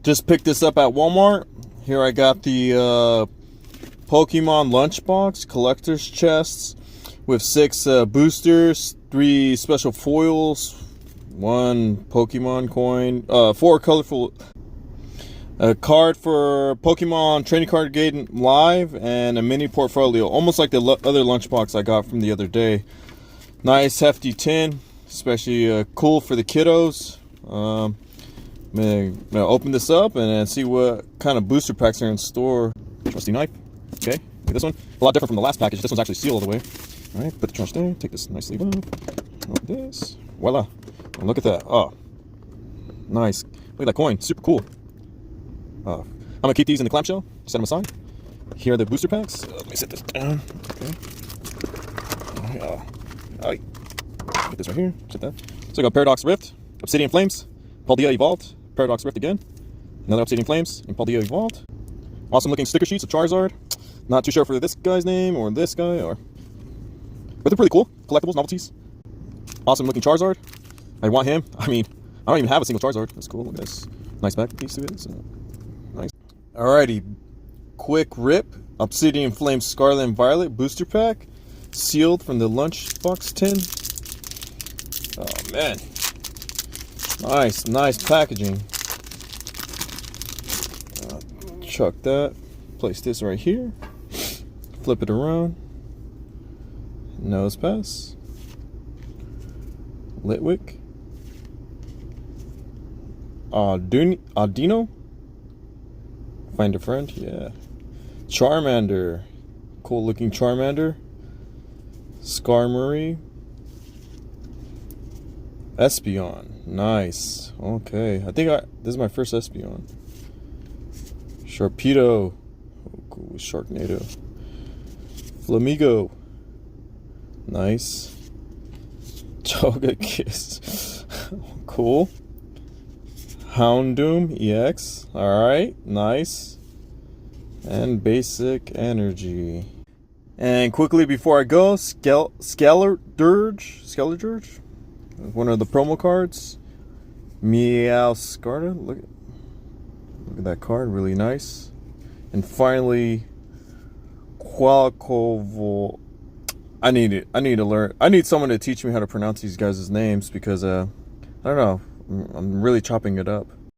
Just picked this up at Walmart. Here I got the Pokemon lunchbox collector's chests with 6 boosters, 3 special foils, 1 Pokemon coin, 4 colorful, a card for Pokemon Training Card Game Live, and a mini portfolio, almost like the other lunchbox I got from the other day. Nice hefty tin, especially cool for the kiddos. I'm gonna open this up and see what kind of booster packs are in store. Trusty knife. Okay, look at this one. A lot different from the last package. This one's actually sealed all the way. All right, put the trash there. Take this nice sleeve off. Like this. Voila. And look at that. Oh, nice. Look at that coin. Super cool. I'm gonna keep these in the clamshell. Set them aside. Here are the booster packs. Let me set this down. Okay. Put this right here. Set that. So I got Paradox Rift, Obsidian Flames, Paldea Evolved, Paradox Rift again, another Obsidian Flames, and Paldea Evolved. Awesome looking sticker sheets of Charizard. Not too sure for this guy's name or this guy, but they're pretty cool. Collectibles, novelties. Awesome looking Charizard. I want him. I mean, I don't even have a single Charizard. That's cool. Look at this. Nice back piece to it. So, nice. Alrighty. Quick rip. Obsidian Flames Scarlet and Violet booster pack. Sealed from the lunchbox tin. Oh man. Nice packaging. Chuck that. Place this right here. Flip it around. Nose pass. Litwick. Audino. Find a friend. Yeah. Charmander. Cool looking Charmander. Skarmory. Espeon. Nice. Okay. I think this is my first Espeon. Sharpedo. Oh, cool. Sharknado. Flamigo. Nice. Togekiss. Cool. Houndoom EX. Alright. Nice. And basic energy. And quickly before I go, Skeledirge. One of the promo cards. Meowscarda. Look at that card, really nice. And finally, Quaquaval. I need to learn. I need someone to teach me how to pronounce these guys' names because I don't know. I'm really chopping it up.